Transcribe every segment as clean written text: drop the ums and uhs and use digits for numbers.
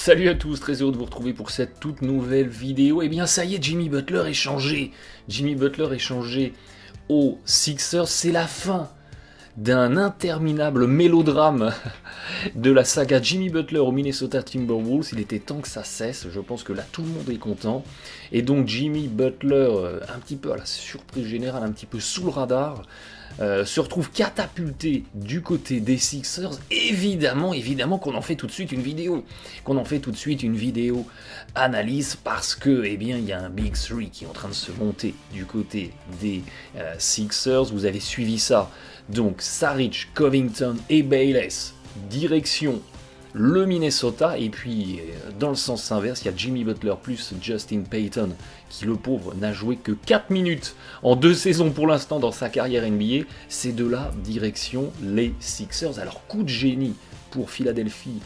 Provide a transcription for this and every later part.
Salut à tous, très heureux de vous retrouver pour cette toute nouvelle vidéo. Et bien ça y est, Jimmy Butler est changé. Jimmy Butler est changé aux Sixers. C'est la fin d'un interminable mélodrame de la saga Jimmy Butler au Minnesota Timberwolves. Il était temps que ça cesse, je pense que là tout le monde est content. Et donc Jimmy Butler, un petit peu à la surprise générale, un petit peu sous le radar, se retrouve catapulté du côté des Sixers. Évidemment qu'on en fait tout de suite une vidéo. Analyse parce que, eh bien, il y a un Big Three qui est en train de se monter du côté des Sixers. Vous avez suivi ça. Donc, Saric, Covington et Bayless, direction le Minnesota. Et puis, dans le sens inverse, il y a Jimmy Butler plus Justin Payton, qui, le pauvre, n'a joué que 4 minutes en 2 saisons pour l'instant dans sa carrière NBA. Ces deux-là, direction les Sixers. Alors, coup de génie pour Philadelphie,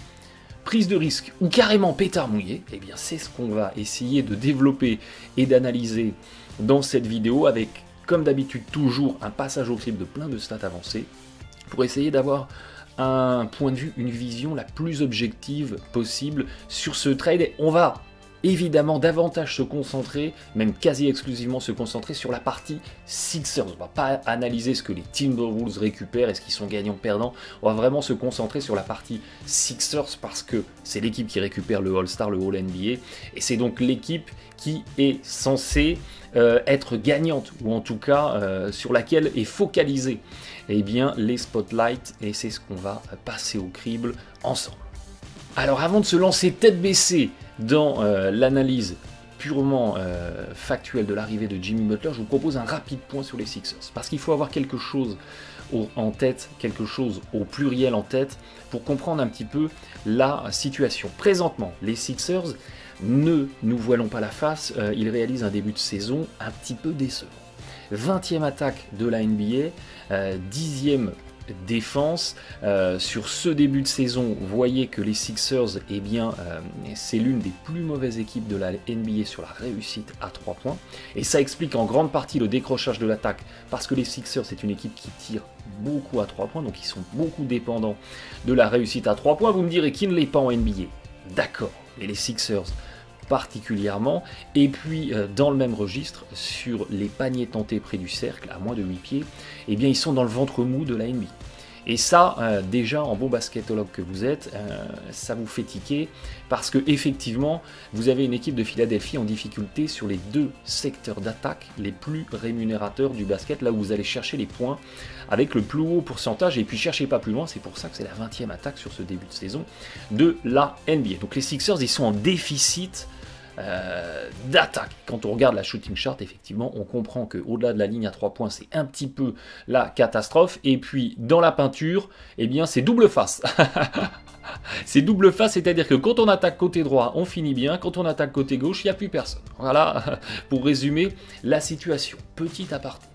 prise de risque ou carrément pétard mouillé, eh bien c'est ce qu'on va essayer de développer et d'analyser dans cette vidéo avec, comme d'habitude, toujours un passage au crible de plein de stats avancées pour essayer d'avoir un point de vue, une vision la plus objective possible sur ce trade. On va évidemment davantage se concentrer, même quasi exclusivement se concentrer sur la partie Sixers. On va pas analyser ce que les Timberwolves récupèrent, est-ce qu'ils sont gagnants-perdants. On va vraiment se concentrer sur la partie Sixers parce que c'est l'équipe qui récupère le All-Star, le All-NBA, et c'est donc l'équipe qui est censée être gagnante, ou en tout cas sur laquelle est focalisé bien, les spotlights, et c'est ce qu'on va passer au crible ensemble. Alors avant de se lancer tête baissée dans l'analyse purement factuelle de l'arrivée de Jimmy Butler, je vous propose un rapide point sur les Sixers, parce qu'il faut avoir quelque chose en tête, quelque chose au pluriel en tête, pour comprendre un petit peu la situation. Présentement, les Sixers, ne nous voilons pas la face, ils réalisent un début de saison un petit peu décevant. 20e attaque de la NBA, 10e défense. Sur ce début de saison, vous voyez que les Sixers, eh bien, c'est l'une des plus mauvaises équipes de la NBA sur la réussite à 3 points. Et ça explique en grande partie le décrochage de l'attaque, parce que les Sixers, c'est une équipe qui tire beaucoup à 3 points, donc ils sont beaucoup dépendants de la réussite à 3 points. Vous me direz qui ne l'est pas en NBA. D'accord, mais les Sixers particulièrement, et puis dans le même registre, sur les paniers tentés près du cercle, à moins de 8 pieds, eh bien ils sont dans le ventre mou de la NBA. Et ça, déjà, en bon basketologue que vous êtes, ça vous fait tiquer, parce que effectivement, vous avez une équipe de Philadelphie en difficulté sur les 2 secteurs d'attaque les plus rémunérateurs du basket, là où vous allez chercher les points avec le plus haut pourcentage, et puis cherchez pas plus loin, c'est pour ça que c'est la 20e attaque sur ce début de saison de la NBA. Donc les Sixers, ils sont en déficit d'attaque. Quand on regarde la shooting chart, effectivement, on comprend qu'au-delà de la ligne à 3 points, c'est un petit peu la catastrophe. Et puis, dans la peinture, eh bien, c'est double face. C'est double face, c'est-à-dire que quand on attaque côté droit, on finit bien. Quand on attaque côté gauche, il n'y a plus personne. Voilà, pour résumer la situation. Petit aparté,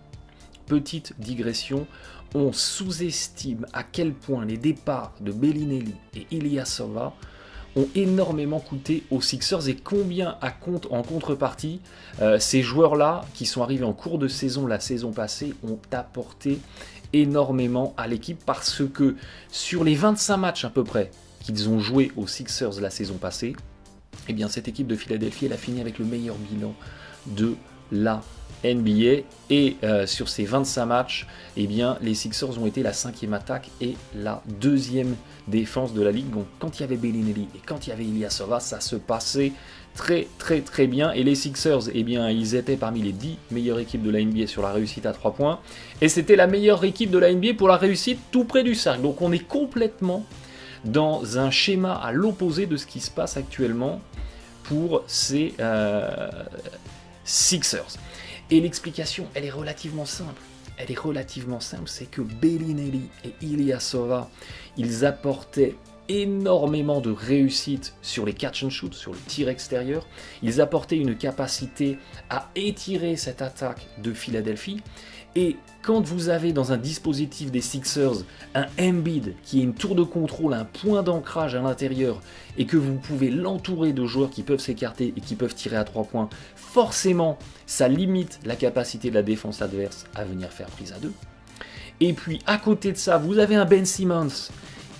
petite digression. On sous-estime à quel point les départs de Bellinelli et Ilyasova ont énormément coûté aux Sixers, et combien en contrepartie ces joueurs-là qui sont arrivés en cours de saison la saison passée ont apporté énormément à l'équipe, parce que sur les 25 matchs à peu près qu'ils ont joué aux Sixers la saison passée, eh bien cette équipe de Philadelphie, elle a fini avec le meilleur bilan de la NBA, et sur ces 25 matchs, eh bien, les Sixers ont été la 5e attaque et la 2e défense de la ligue. Donc quand il y avait Bellinelli et quand il y avait Ilyasova, ça se passait très bien, et les Sixers, eh bien, ils étaient parmi les 10 meilleures équipes de la NBA sur la réussite à 3 points, et c'était la meilleure équipe de la NBA pour la réussite tout près du cercle. Donc on est complètement dans un schéma à l'opposé de ce qui se passe actuellement pour ces Sixers. Et l'explication, elle est relativement simple. C'est que Bellinelli et Ilyasova, ils apportaient énormément de réussite sur les catch and shoot, sur le tir extérieur. Ils apportaient une capacité à étirer cette attaque de Philadelphie. Et quand vous avez dans un dispositif des Sixers un Embiid qui est une tour de contrôle, un point d'ancrage à l'intérieur, et que vous pouvez l'entourer de joueurs qui peuvent s'écarter et qui peuvent tirer à 3 points, forcément ça limite la capacité de la défense adverse à venir faire prise à 2. Et puis à côté de ça, vous avez un Ben Simmons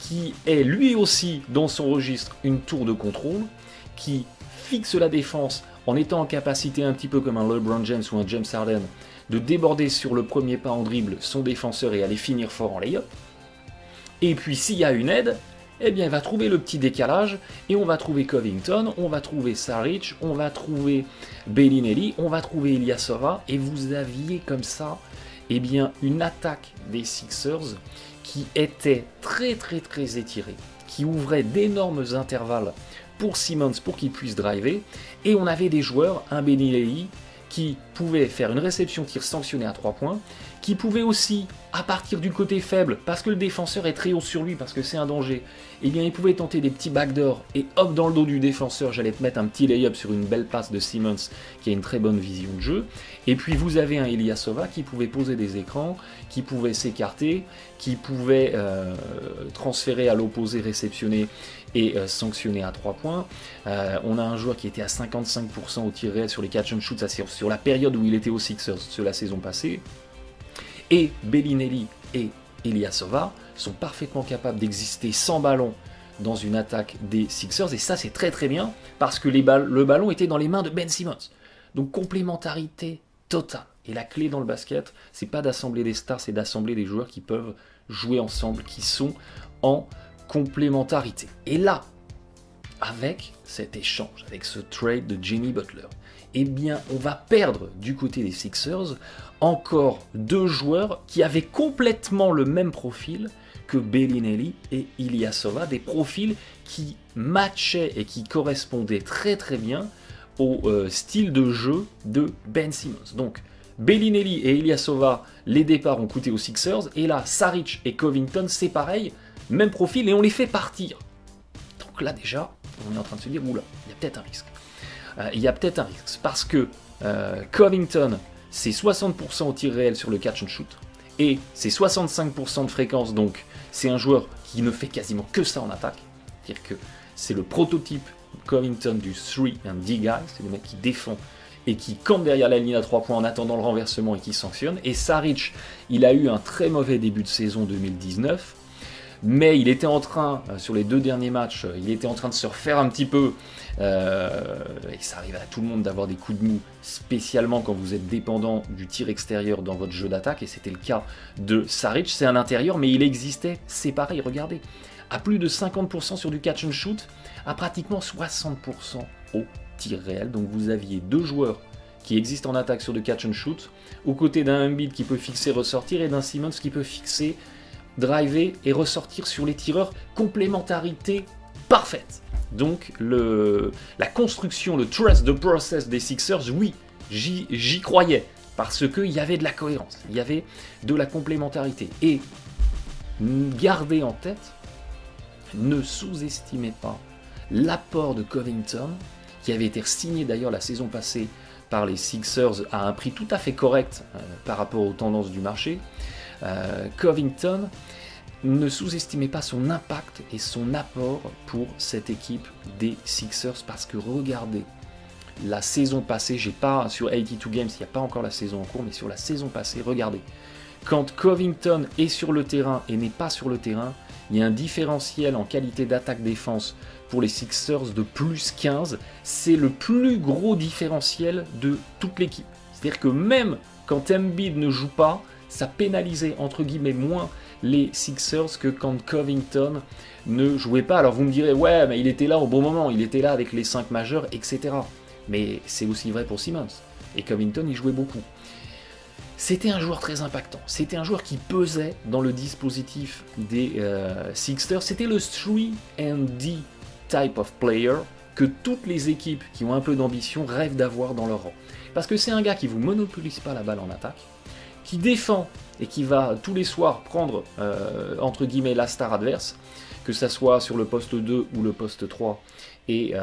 qui est lui aussi dans son registre une tour de contrôle, qui fixe la défense en étant en capacité un petit peu comme un LeBron James ou un James Harden de déborder sur le premier pas en dribble son défenseur et aller finir fort en lay-up. Et puis s'il y a une aide, eh bien il va trouver le petit décalage et on va trouver Covington, on va trouver Saric, on va trouver Bellinelli, on va trouver Ilyasova et vous aviez comme ça eh bien une attaque des Sixers qui était très étirée, qui ouvrait d'énormes intervalles pour Simmons pour qu'il puisse driver, et on avait des joueurs, un Bellinelli qui pouvait faire une réception tir sanctionnée à 3 points, qui pouvait aussi, à partir du côté faible, parce que le défenseur est très haut sur lui, parce que c'est un danger, eh bien il pouvait tenter des petits backdoors, et hop dans le dos du défenseur, j'allais te mettre un petit lay-up sur une belle passe de Simmons, qui a une très bonne vision de jeu, et puis vous avez un Ilyasova qui pouvait poser des écrans, qui pouvait s'écarter, qui pouvait transférer à l'opposé, réceptionner et sanctionner à 3 points. On a un joueur qui était à 55% au tir réel sur les catch and shoot, ça c'est sur la période où il était aux Sixers, sur la saison passée. Et Bellinelli et Ilyasova sont parfaitement capables d'exister sans ballon dans une attaque des Sixers, et ça c'est très bien, parce que le ballon était dans les mains de Ben Simmons. Donc complémentarité totale. Et la clé dans le basket, c'est pas d'assembler des stars, c'est d'assembler des joueurs qui peuvent jouer ensemble, qui sont en complémentarité. Et là, avec cet échange, avec ce trade de Jimmy Butler, eh bien, on va perdre du côté des Sixers encore 2 joueurs qui avaient complètement le même profil que Bellinelli et Ilyasova, des profils qui matchaient et qui correspondaient très bien au style de jeu de Ben Simmons. Donc, Bellinelli et Ilyasova, les départs ont coûté aux Sixers, et là, Saric et Covington, c'est pareil, même profil, et on les fait partir. Donc là déjà, on est en train de se dire, oula, il y a peut-être un risque. Il y a peut-être un risque, parce que Covington, c'est 60% au tir réel sur le catch and shoot, et c'est 65% de fréquence, donc c'est un joueur qui ne fait quasiment que ça en attaque. C'est-à-dire que c'est le prototype Covington du 3 and D guy, c'est le mec qui défend et qui campe derrière la ligne à 3 points en attendant le renversement et qui sanctionne. Et Saric, il a eu un très mauvais début de saison 2019, mais il était en train, sur les 2 derniers matchs, il était en train de se refaire un petit peu, et ça arrive à tout le monde d'avoir des coups de mou, spécialement quand vous êtes dépendant du tir extérieur dans votre jeu d'attaque, et c'était le cas de Saric. C'est un intérieur, mais il existait, c'est pareil, regardez, à plus de 50% sur du catch and shoot, à pratiquement 60% au tir réel. Donc vous aviez 2 joueurs qui existent en attaque sur du catch and shoot, aux côtés d'un Embiid qui peut fixer, ressortir, et d'un Simmons qui peut fixer, driver et ressortir sur les tireurs. Complémentarité parfaite. Donc la construction, le trust the process des Sixers, oui, j'y croyais, parce qu'il y avait de la cohérence, il y avait de la complémentarité. Et gardez en tête, ne sous-estimez pas l'apport de Covington, qui avait été signé d'ailleurs la saison passée par les Sixers à un prix tout à fait correct par rapport aux tendances du marché. Covington, ne sous-estimez pas son impact et son apport pour cette équipe des Sixers, parce que regardez, la saison passée, j'ai pas sur 82 Games, il n'y a pas encore la saison en cours, mais sur la saison passée, regardez, quand Covington est sur le terrain et n'est pas sur le terrain, il y a un différentiel en qualité d'attaque-défense pour les Sixers de plus 15, c'est le plus gros différentiel de toute l'équipe. C'est-à-dire que même quand Embiid ne joue pas, ça pénalisait entre guillemets moins les Sixers que quand Covington ne jouait pas. Alors vous me direz, ouais, mais il était là au bon moment, il était là avec les 5 majeurs, etc. Mais c'est aussi vrai pour Simmons. Et Covington, il jouait beaucoup. C'était un joueur très impactant. C'était un joueur qui pesait dans le dispositif des Sixers. C'était le 3&D type of player que toutes les équipes qui ont un peu d'ambition rêvent d'avoir dans leur rang. Parce que c'est un gars qui ne vous monopolise pas la balle en attaque, qui défend et qui va tous les soirs prendre, entre guillemets, la star adverse, que ça soit sur le poste 2 ou le poste 3. Et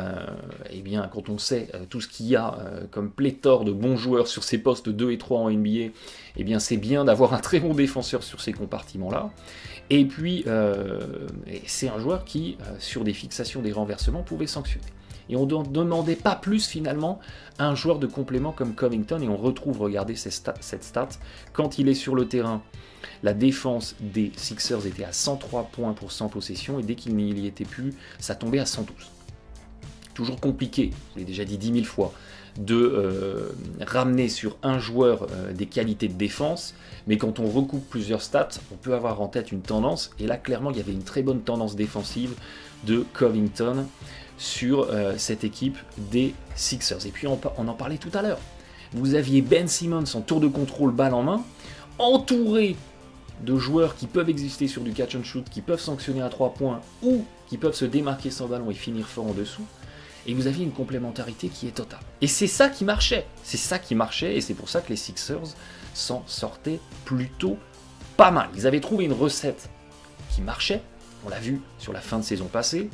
bien, quand on sait tout ce qu'il y a comme pléthore de bons joueurs sur ces postes 2 et 3 en NBA, eh bien c'est bien d'avoir un très bon défenseur sur ces compartiments-là. Et puis, c'est un joueur qui, sur des fixations, des renversements, pouvait sanctionner. Et on ne demandait pas plus finalement à un joueur de complément comme Covington. Et on retrouve, regardez cette stat, quand il est sur le terrain, la défense des Sixers était à 103 points pour 100 possessions. Et dès qu'il n'y était plus, ça tombait à 112. Toujours compliqué, je l'ai déjà dit 10 000 fois, de ramener sur un joueur des qualités de défense, mais quand on recoupe plusieurs stats, on peut avoir en tête une tendance, et là clairement il y avait une très bonne tendance défensive de Covington sur cette équipe des Sixers. Et puis on en parlait tout à l'heure, vous aviez Ben Simmons en tour de contrôle balle en main, entouré de joueurs qui peuvent exister sur du catch and shoot, qui peuvent sanctionner à 3 points, ou qui peuvent se démarquer sans ballon et finir fort en dessous. Et vous aviez une complémentarité qui est totale. Et c'est ça qui marchait. C'est ça qui marchait, et c'est pour ça que les Sixers s'en sortaient plutôt pas mal. Ils avaient trouvé une recette qui marchait. On l'a vu sur la fin de saison passée.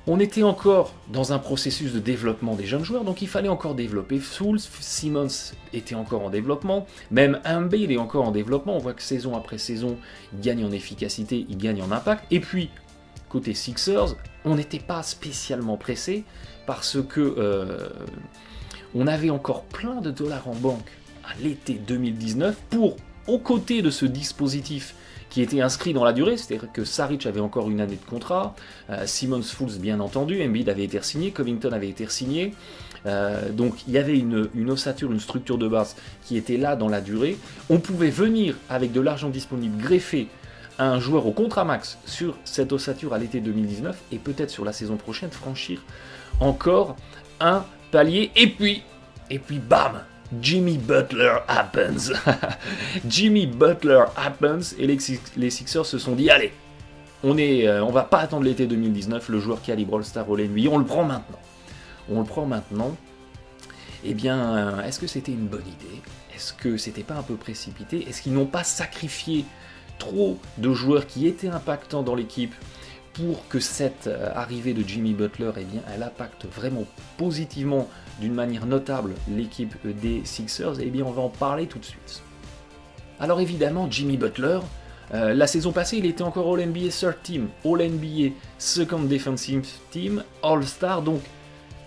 On était encore dans un processus de développement des jeunes joueurs, donc il fallait encore développer Fultz. Simmons était encore en développement. Même Embiid est encore en développement. On voit que saison après saison, il gagne en efficacité, il gagne en impact. Et puis, côté Sixers, on n'était pas spécialement pressé parce que on avait encore plein de dollars en banque à l'été 2019 pour, aux côtés de ce dispositif qui était inscrit dans la durée, c'est-à-dire que Saric avait encore une année de contrat, Simmons, Fultz bien entendu, Embiid avait été signé, Covington avait été signé, donc il y avait une ossature, une structure de base qui était là dans la durée. On pouvait venir avec de l'argent disponible greffer un joueur au contrat max sur cette ossature à l'été 2019 et peut-être sur la saison prochaine franchir encore un palier. Et puis bam, Jimmy Butler happens. Jimmy Butler happens et les Sixers se sont dit allez, on va pas attendre l'été 2019, le joueur calibre All-Star All-NBA, on le prend maintenant. On le prend maintenant. Eh bien, est-ce que c'était une bonne idée? Est-ce que c'était pas un peu précipité? Est-ce qu'ils n'ont pas sacrifié trop de joueurs qui étaient impactants dans l'équipe pour que cette arrivée de Jimmy Butler, eh bien, elle impacte vraiment positivement, d'une manière notable, l'équipe des Sixers? Eh bien, on va en parler tout de suite. Alors évidemment, Jimmy Butler, la saison passée, il était encore All-NBA Third Team, All-NBA Second Defensive Team, All-Star, donc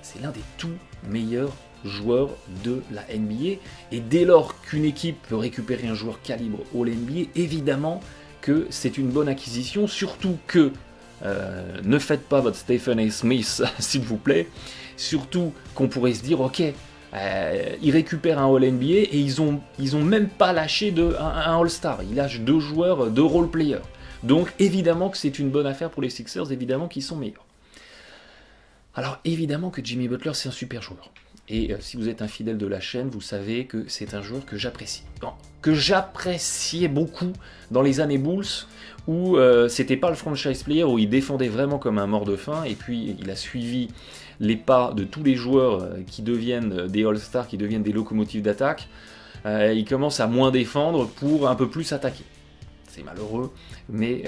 c'est l'un des tout meilleurs joueurs de la NBA, et dès lors qu'une équipe peut récupérer un joueur calibre All-NBA, évidemment que c'est une bonne acquisition, surtout que ne faites pas votre Stephen A. Smith s'il vous plaît, surtout qu'on pourrait se dire ok, ils récupèrent un All-NBA et ils ont même pas lâché un All-Star, ils lâchent 2 joueurs, 2 role-players, donc évidemment que c'est une bonne affaire pour les Sixers, évidemment qu'ils sont meilleurs. Alors évidemment que Jimmy Butler c'est un super joueur. Et si vous êtes un fidèle de la chaîne, vous savez que c'est un joueur que j'apprécie. Que j'appréciais beaucoup dans les années Bulls, où c'était pas le franchise player, où il défendait vraiment comme un mort de faim, et puis il a suivi les pas de tous les joueurs qui deviennent des All-Stars, qui deviennent des locomotives d'attaque. Il commence à moins défendre pour un peu plus attaquer. C'est malheureux, mais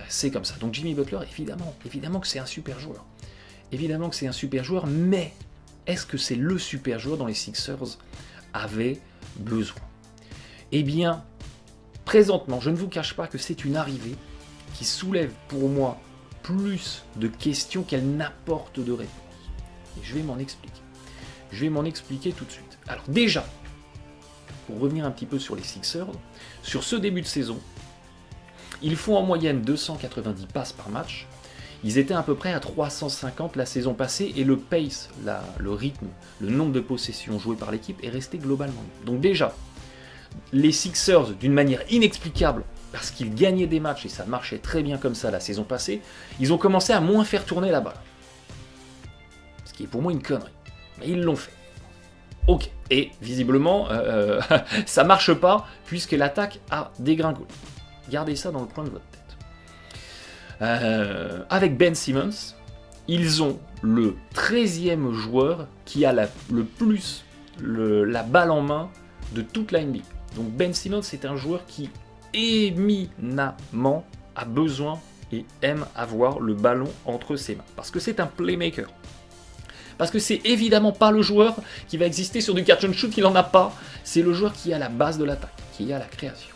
c'est comme ça. Donc Jimmy Butler, évidemment que c'est un super joueur. Évidemment que c'est un super joueur, mais est-ce que c'est le super joueur dont les Sixers avaient besoin? Eh bien, présentement, je ne vous cache pas que c'est une arrivée qui soulève pour moi plus de questions qu'elle n'apporte de réponses. Et je vais m'en expliquer. Je vais m'en expliquer tout de suite. Alors déjà, pour revenir un petit peu sur les Sixers, sur ce début de saison, ils font en moyenne 290 passes par match. Ils étaient à peu près à 350 la saison passée et le pace, le rythme, le nombre de possessions jouées par l'équipe est resté globalement. Donc déjà, les Sixers, d'une manière inexplicable, parce qu'ils gagnaient des matchs et ça marchait très bien comme ça la saison passée, ils ont commencé à moins faire tourner la balle. Ce qui est pour moi une connerie. Mais ils l'ont fait. Ok. Et visiblement, ça marche pas puisque l'attaque a dégringolé. Gardez ça dans le coin de votre tête. Avec Ben Simmons, ils ont le 13e joueur qui a le plus la balle en main de toute la NBA. Donc Ben Simmons, c'est un joueur qui éminemment a besoin et aime avoir le ballon entre ses mains. Parce que c'est un playmaker. Parce que c'est évidemment pas le joueur qui va exister sur du catch and shoot, il n'en a pas. C'est le joueur qui est à la base de l'attaque, qui est à la création.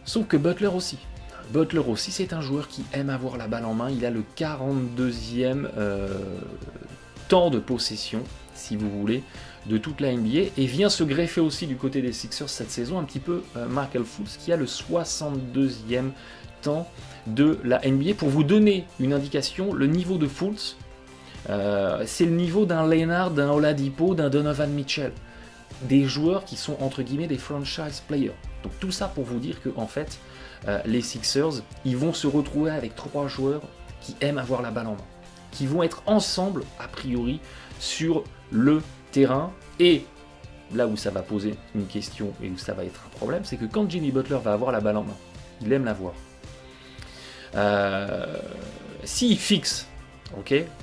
Sauf que Butler aussi. Butler aussi, c'est un joueur qui aime avoir la balle en main. Il a le 42e temps de possession, si vous voulez, de toute la NBA. Et vient se greffer aussi du côté des Sixers cette saison, un petit peu Markelle Fultz, qui a le 62e temps de la NBA. Pour vous donner une indication, le niveau de Fultz, c'est le niveau d'un Leonard, d'un Oladipo, d'un Donovan Mitchell. Des joueurs qui sont entre guillemets des franchise players. Donc tout ça pour vous dire que en fait, les Sixers, ils vont se retrouver avec 3 joueurs qui aiment avoir la balle en main, qui vont être ensemble a priori sur le terrain. Et là où ça va poser une question et où ça va être un problème, c'est que quand Jimmy Butler va avoir la balle en main, il aime la voir. S'il fixe,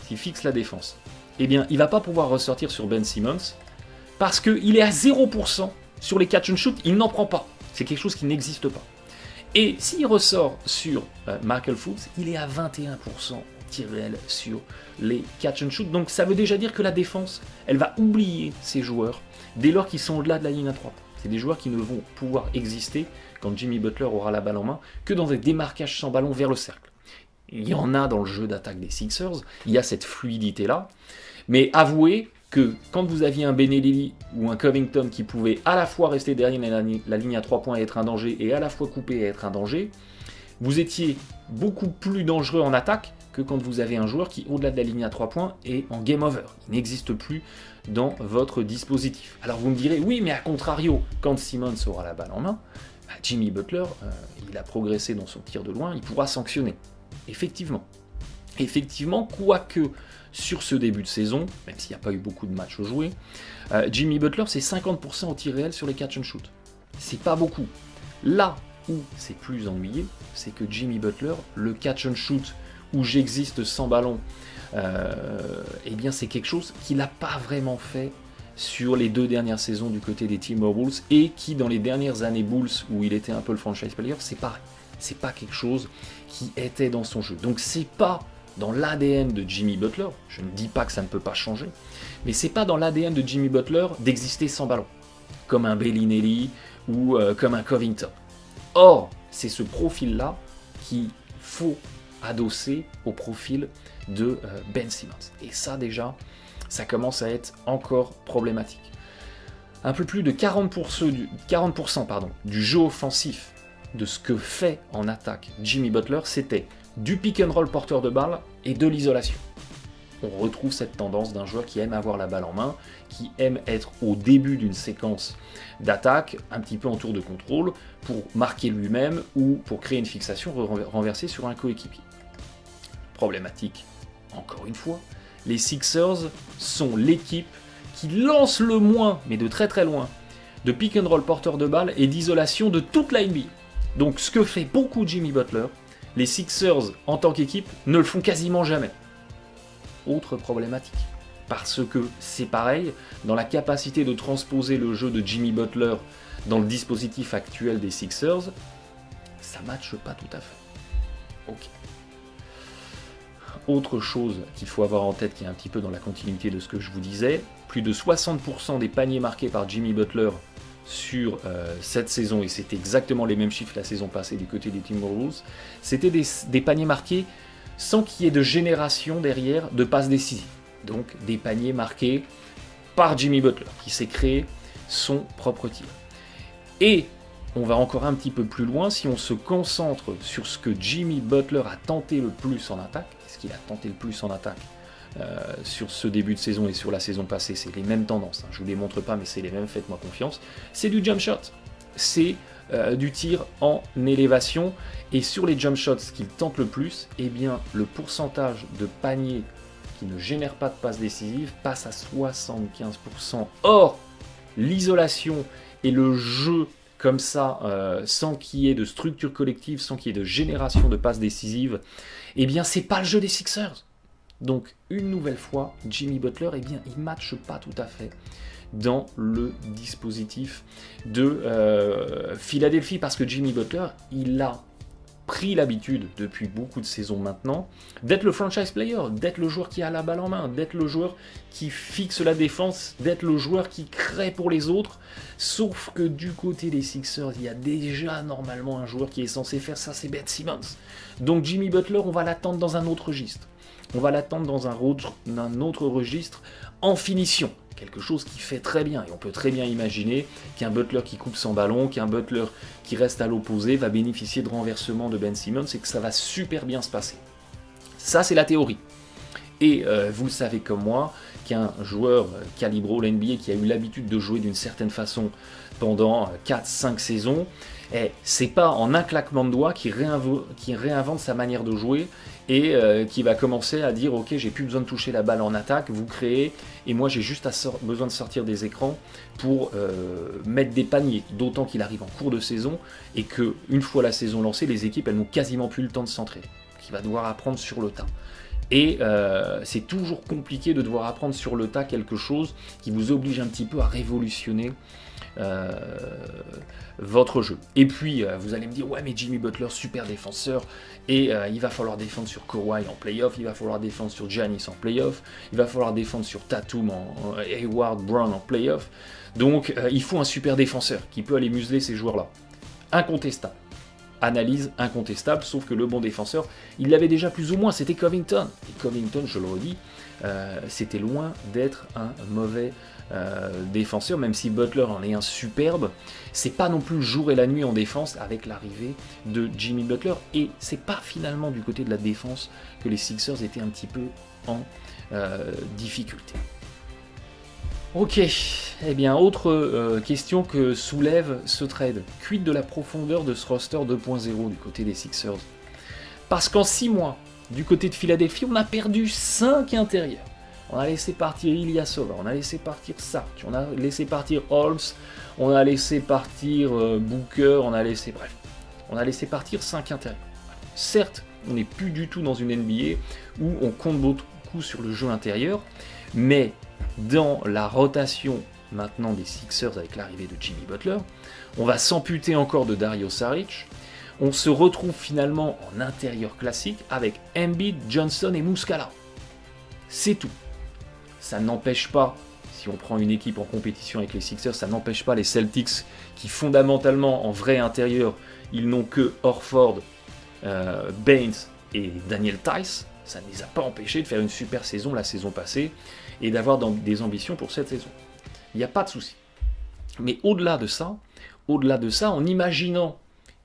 s'il fixe la défense, eh bien il va pas pouvoir ressortir sur Ben Simmons parce qu'il est à 0% sur les catch and shoot, il n'en prend pas. C'est quelque chose qui n'existe pas. Et s'il ressort sur Markelle Fultz, il est à 21% tir réel sur les catch and shoot. Donc ça veut déjà dire que la défense, elle va oublier ces joueurs dès lors qu'ils sont au-delà de la ligne à 3. C'est des joueurs qui ne vont pouvoir exister quand Jimmy Butler aura la balle en main que dans des démarquages sans ballon vers le cercle. Il y en a dans le jeu d'attaque des Sixers, il y a cette fluidité-là, mais avouez que quand vous aviez un Benelli ou un Covington qui pouvait à la fois rester derrière la ligne à 3 points et être un danger, et à la fois couper et être un danger, vous étiez beaucoup plus dangereux en attaque que quand vous avez un joueur qui, au-delà de la ligne à 3 points, est en game over. Il n'existe plus dans votre dispositif. Alors vous me direz, oui, mais à contrario, quand Simmons aura la balle en main, Jimmy Butler, il a progressé dans son tir de loin, il pourra sanctionner. Effectivement. Effectivement, quoique sur ce début de saison, même s'il n'y a pas eu beaucoup de matchs joués, Jimmy Butler, c'est 50% au tir réel sur les catch and shoot. C'est pas beaucoup. Là où c'est plus ennuyé, c'est que Jimmy Butler, le catch and shoot où j'existe sans ballon, eh bien c'est quelque chose qu'il n'a pas vraiment fait sur les 2 dernières saisons du côté des Timberwolves, et qui dans les dernières années Bulls où il était un peu le franchise player, c'est pareil. C'est pas quelque chose qui était dans son jeu. Donc c'est pas dans l'ADN de Jimmy Butler, je ne dis pas que ça ne peut pas changer, mais c'est pas dans l'ADN de Jimmy Butler d'exister sans ballon, comme un Bellinelli ou comme un Covington. Or, c'est ce profil-là qu'il faut adosser au profil de Ben Simmons. Et ça déjà, ça commence à être encore problématique. Un peu plus de 40% du jeu offensif de ce que fait en attaque Jimmy Butler, c'était du pick and roll porteur de balle et de l'isolation. On retrouve cette tendance d'un joueur qui aime avoir la balle en main, qui aime être au début d'une séquence d'attaque, un petit peu en tour de contrôle, pour marquer lui-même ou pour créer une fixation renversée sur un coéquipier. Problématique, encore une fois, les Sixers sont l'équipe qui lance le moins, mais de très très loin, de pick and roll porteur de balle et d'isolation de toute la NBA. Donc ce que fait beaucoup Jimmy Butler, les Sixers en tant qu'équipe ne le font quasiment jamais. Autre problématique, parce que c'est pareil, dans la capacité de transposer le jeu de Jimmy Butler dans le dispositif actuel des Sixers, ça ne matche pas tout à fait. Ok. Autre chose qu'il faut avoir en tête, qui est un petit peu dans la continuité de ce que je vous disais, plus de 60% des paniers marqués par Jimmy Butler sur cette saison, et c'était exactement les mêmes chiffres la saison passée du côté des Timberwolves, c'était des paniers marqués sans qu'il y ait de génération derrière de passes décisives. Donc des paniers marqués par Jimmy Butler, qui s'est créé son propre tir. Et on va encore un petit peu plus loin, si on se concentre sur ce que Jimmy Butler a tenté le plus en attaque, ce qu'il a tenté le plus en attaque sur ce début de saison et sur la saison passée, c'est les mêmes tendances, hein, je ne vous les montre pas mais c'est les mêmes, faites-moi confiance, c'est du jump shot, c'est du tir en élévation, et sur les jump shots qu'il tente le plus, eh bien le pourcentage de paniers qui ne génèrent pas de passes décisives passe à 75%. Or, l'isolation et le jeu comme ça, sans qu'il y ait de structure collective, sans qu'il y ait de génération de passes décisives, eh bien c'est pas le jeu des Sixers. Donc une nouvelle fois, Jimmy Butler, eh bien il ne matche pas tout à fait dans le dispositif de Philadelphie, parce que Jimmy Butler, il a pris l'habitude depuis beaucoup de saisons maintenant d'être le franchise player, d'être le joueur qui a la balle en main, d'être le joueur qui fixe la défense, d'être le joueur qui crée pour les autres. Sauf que du côté des Sixers, il y a déjà normalement un joueur qui est censé faire ça, c'est Ben Simmons. Donc Jimmy Butler, on va l'attendre dans un autre registre. On va l'attendre dans un autre registre en finition. Quelque chose qui fait très bien. Et on peut très bien imaginer qu'un Butler qui coupe son ballon, qu'un Butler qui reste à l'opposé va bénéficier de renversement de Ben Simmons et que ça va super bien se passer. Ça, c'est la théorie. Et vous le savez comme moi, qu'un joueur calibre All-NBA qui a eu l'habitude de jouer d'une certaine façon pendant 4-5 saisons, c'est pas en un claquement de doigts qui réinvente sa manière de jouer et qui va commencer à dire ok, j'ai plus besoin de toucher la balle en attaque, vous créez et moi j'ai juste besoin de sortir des écrans pour mettre des paniers, d'autant qu'il arrive en cours de saison et que une fois la saison lancée, les équipes elles n'ont quasiment plus le temps de s'entraîner, qu'il va devoir apprendre sur le tas. Et c'est toujours compliqué de devoir apprendre sur le tas quelque chose qui vous oblige un petit peu à révolutionner votre jeu. Et puis vous allez me dire ouais mais Jimmy Butler super défenseur et il va falloir défendre sur Kawhi en playoff, il va falloir défendre sur Giannis en playoff, il va falloir défendre sur Tatum, Hayward, Brown en playoff. Donc il faut un super défenseur qui peut aller museler ces joueurs là. Incontestable. Analyse incontestable, sauf que le bon défenseur, il l'avait déjà plus ou moins, c'était Covington. Et Covington, je le redis, c'était loin d'être un mauvais défenseur, même si Butler en est un superbe. C'est pas non plus le jour et la nuit en défense avec l'arrivée de Jimmy Butler. Et c'est pas finalement du côté de la défense que les Sixers étaient un petit peu en difficulté. Ok, eh bien, autre question que soulève ce trade. Quid de la profondeur de ce roster 2.0 du côté des Sixers? Parce qu'en 6 mois, du côté de Philadelphie, on a perdu 5 intérieurs. On a laissé partir Ilyasova, on a laissé partir Sark, on a laissé partir Holmes, on a laissé partir Booker, on a laissé partir 5 intérieurs. Certes, on n'est plus du tout dans une NBA où on compte beaucoup sur le jeu intérieur, mais dans la rotation maintenant des Sixers avec l'arrivée de Jimmy Butler, on va s'amputer encore de Dario Saric. On se retrouve finalement en intérieur classique avec Embiid, Johnson et Muscala. C'est tout. Ça n'empêche pas, si on prend une équipe en compétition avec les Sixers, ça n'empêche pas les Celtics qui fondamentalement en vrai intérieur, ils n'ont que Horford, Baines et Daniel Theis. Ça ne les a pas empêchés de faire une super saison la saison passée et d'avoir des ambitions pour cette saison. Il n'y a pas de souci. Mais au-delà de ça, en imaginant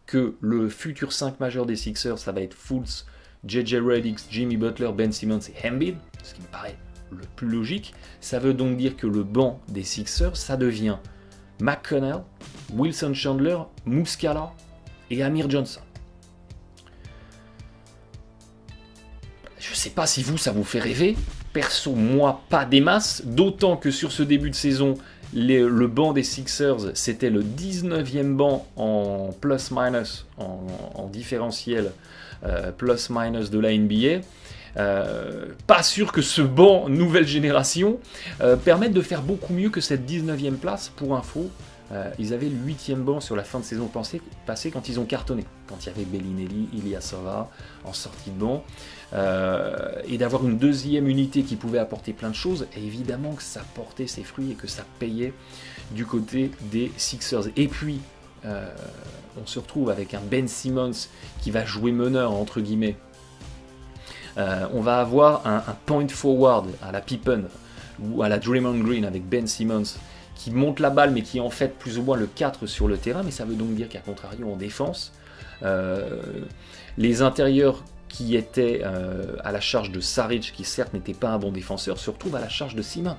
que le futur 5 majeur des Sixers, ça va être Fultz, JJ Redick, Jimmy Butler, Ben Simmons et Embiid, ce qui me paraît le plus logique, ça veut donc dire que le banc des Sixers, ça devient McConnell, Wilson Chandler, Muscala et Amir Johnson. Je ne sais pas si ça vous fait rêver. Perso, moi, pas des masses. D'autant que sur ce début de saison, le banc des Sixers, c'était le 19e banc en plus-minus, en différentiel plus-minus de la NBA. Pas sûr que ce banc nouvelle génération permette de faire beaucoup mieux que cette 19e place. Pour info, ils avaient le 8e banc sur la fin de saison passée quand ils ont cartonné. Quand il y avait Bellinelli, Ilyasova en sortie de banc. Et d'avoir une deuxième unité qui pouvait apporter plein de choses, et évidemment que ça portait ses fruits et que ça payait du côté des Sixers. Et puis, on se retrouve avec un Ben Simmons qui va jouer meneur, entre guillemets. On va avoir un point forward à la Pippen ou à la Draymond Green avec Ben Simmons qui monte la balle mais qui est en fait plus ou moins le 4 sur le terrain, mais ça veut donc dire qu'à contrario en défense, les intérieurs qui étaient à la charge de Saric, qui certes n'était pas un bon défenseur, se retrouvent à la charge de Simmons.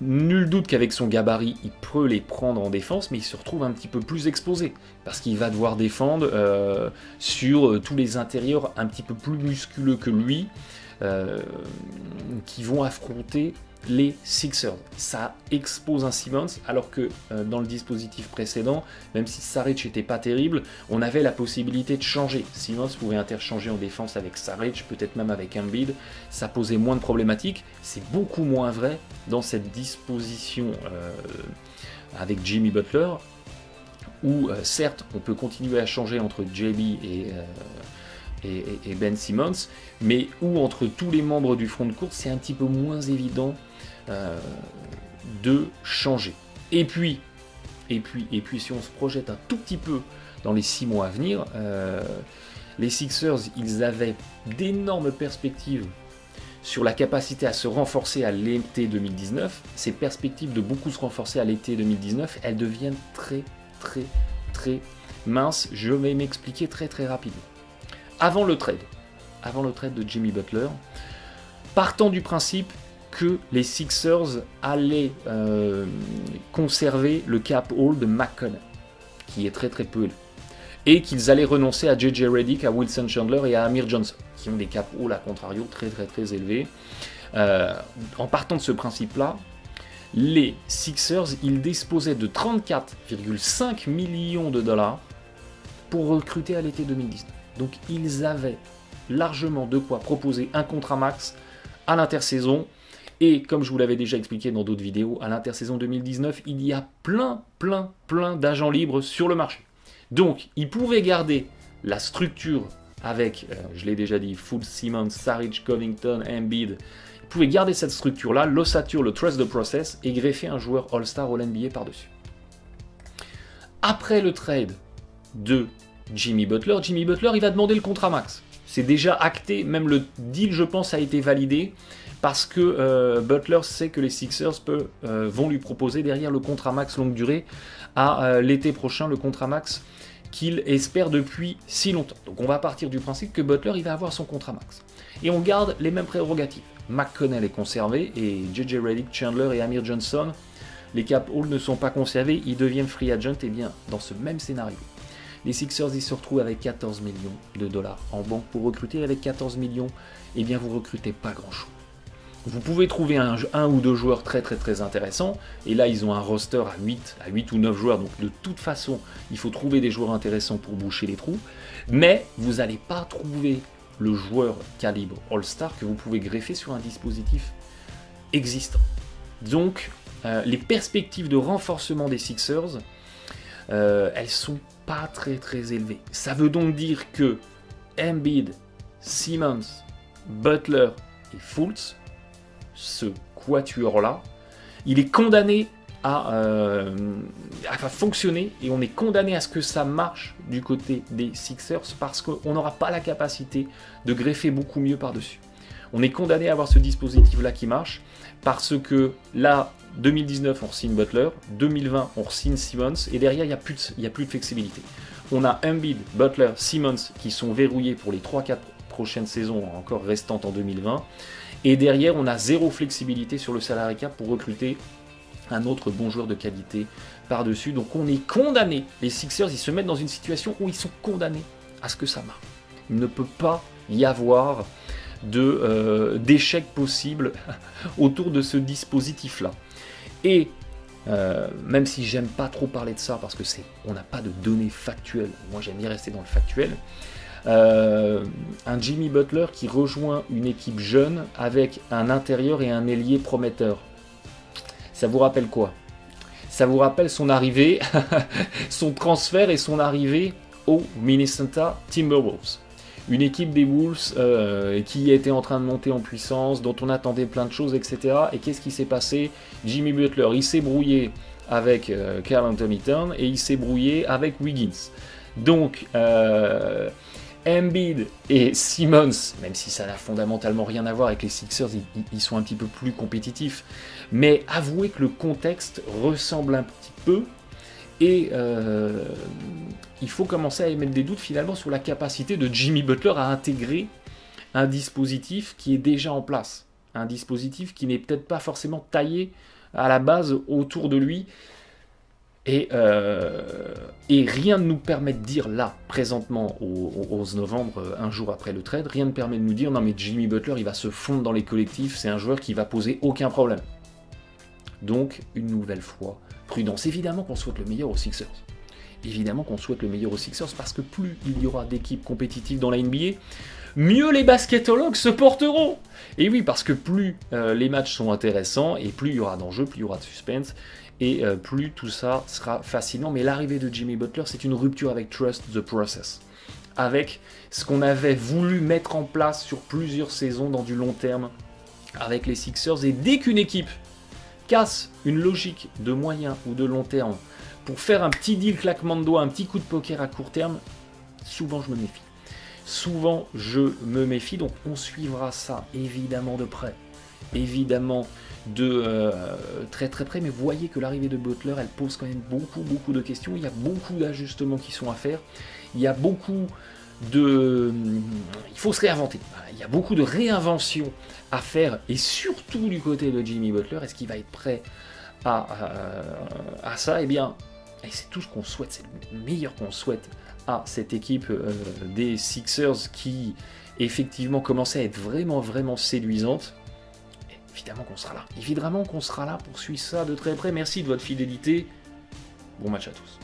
Nul doute qu'avec son gabarit, il peut les prendre en défense, mais il se retrouve un petit peu plus exposé, parce qu'il va devoir défendre sur tous les intérieurs un petit peu plus musculeux que lui, qui vont affronter les Sixers. Ça expose un Simmons, alors que dans le dispositif précédent, même si Saric n'était pas terrible, on avait la possibilité de changer. Simmons pouvait interchanger en défense avec Saric, peut-être même avec Embiid, ça posait moins de problématiques. C'est beaucoup moins vrai dans cette disposition avec Jimmy Butler, où certes on peut continuer à changer entre JB et Ben Simmons, mais où entre tous les membres du front de course c'est un petit peu moins évident de changer. Et puis si on se projette un tout petit peu dans les 6 mois à venir, les Sixers, ils avaient d'énormes perspectives sur la capacité à se renforcer à l'été 2019. Ces perspectives de beaucoup se renforcer à l'été 2019, elles deviennent très minces. Je vais m'expliquer très rapidement. Avant le trade de Jimmy Butler, partant du principe que les Sixers allaient conserver le cap hold de McConnell, qui est très peu élevé, et qu'ils allaient renoncer à J.J. Redick, à Wilson Chandler et à Amir Johnson, qui ont des cap hold à contrario très élevés. En partant de ce principe-là, les Sixers, ils disposaient de 34,5 millions de dollars pour recruter à l'été 2019. Donc ils avaient largement de quoi proposer un contrat max à l'intersaison. Et comme je vous l'avais déjà expliqué dans d'autres vidéos, à l'intersaison 2019, il y a plein d'agents libres sur le marché. Donc, ils pouvaient garder la structure avec, je l'ai déjà dit, Fultz, Simmons, Saric, Covington, Embiid. Ils pouvaient garder cette structure-là, l'ossature, le trust the process, et greffer un joueur All-Star, All-NBA par-dessus. Après le trade de Jimmy Butler, il va demander le contrat max. C'est déjà acté, même le deal, je pense, a été validé, parce que Butler sait que les Sixers vont lui proposer derrière le contrat max longue durée à l'été prochain, le contrat max qu'il espère depuis si longtemps. Donc on va partir du principe que Butler il va avoir son contrat max. Et on garde les mêmes prérogatives. McConnell est conservé et J.J. Redick, Chandler et Amir Johnson, les cap hold ne sont pas conservés, ils deviennent free agent. Et bien dans ce même scénario, les Sixers ils se retrouvent avec 14 millions de dollars en banque pour recruter. Avec 14 millions, et bien vous recrutez pas grand chose. Vous pouvez trouver un ou deux joueurs très intéressants, et là ils ont un roster à 8 ou 9 joueurs, donc de toute façon il faut trouver des joueurs intéressants pour boucher les trous, mais vous n'allez pas trouver le joueur calibre All-Star que vous pouvez greffer sur un dispositif existant. Donc les perspectives de renforcement des Sixers, elles sont pas très élevées. Ça veut donc dire que Embiid, Simmons, Butler et Fultz, ce quatuor-là, il est condamné à fonctionner, et on est condamné à ce que ça marche du côté des Sixers parce qu'on n'aura pas la capacité de greffer beaucoup mieux par-dessus. On est condamné à avoir ce dispositif-là qui marche parce que là, 2019, on re-signe Butler, 2020, on re-signe Simmons, et derrière, il n'y a plus de flexibilité. On a Embiid, Butler, Simmons qui sont verrouillés pour les 3-4 prochaines saisons encore restantes en 2020. Et derrière, on a zéro flexibilité sur le salary cap pour recruter un autre bon joueur de qualité par-dessus. Donc on est condamné. Les Sixers, ils se mettent dans une situation où ils sont condamnés à ce que ça marche. Il ne peut pas y avoir d'échec possible autour de ce dispositif-là. Et même si j'aime pas trop parler de ça parce que on n'a pas de données factuelles, moi j'aime bien rester dans le factuel. Un Jimmy Butler qui rejoint une équipe jeune avec un intérieur et un ailier prometteur. Ça vous rappelle quoi? Ça vous rappelle son arrivée, son transfert et son arrivée au Minnesota Timberwolves. Une équipe des Wolves qui était en train de monter en puissance, dont on attendait plein de choses, etc. Et qu'est-ce qui s'est passé? Jimmy Butler, il s'est brouillé avec Karl Anthony Towns et il s'est brouillé avec Wiggins. Donc, Embiid et Simmons, même si ça n'a fondamentalement rien à voir avec les Sixers, ils sont un petit peu plus compétitifs, mais avouez que le contexte ressemble un petit peu, et il faut commencer à émettre des doutes finalement sur la capacité de Jimmy Butler à intégrer un dispositif qui est déjà en place, un dispositif qui n'est peut-être pas forcément taillé à la base autour de lui. Et rien ne nous permet de dire là, présentement, au 11 novembre, un jour après le trade, rien ne permet de nous dire non mais Jimmy Butler il va se fondre dans les collectifs, c'est un joueur qui va poser aucun problème. Donc, une nouvelle fois, prudence. Évidemment qu'on souhaite le meilleur aux Sixers. Évidemment qu'on souhaite le meilleur aux Sixers parce que plus il y aura d'équipes compétitives dans la NBA, mieux les basketologues se porteront. Et oui, parce que plus les matchs sont intéressants et plus il y aura d'enjeux, plus il y aura de suspense. et plus tout ça sera fascinant. Mais l'arrivée de Jimmy Butler, c'est une rupture avec Trust the Process, avec ce qu'on avait voulu mettre en place sur plusieurs saisons dans du long terme avec les Sixers. Et dès qu'une équipe casse une logique de moyen ou de long terme pour faire un petit deal claquement de doigts, un petit coup de poker à court terme, souvent je me méfie. Souvent je me méfie, donc on suivra ça évidemment de près, évidemment de très très près, mais vous voyez que l'arrivée de Butler, elle pose quand même beaucoup de questions. Il y a beaucoup d'ajustements qui sont à faire, il y a beaucoup de... il faut se réinventer, il y a beaucoup de réinvention à faire, et surtout du côté de Jimmy Butler. Est-ce qu'il va être prêt à ça? Eh bien, et c'est tout ce qu'on souhaite, c'est le meilleur qu'on souhaite à cette équipe des Sixers qui effectivement commençait à être vraiment séduisante. Et évidemment qu'on sera là, pour suivre ça de très près. Merci de votre fidélité, bon match à tous.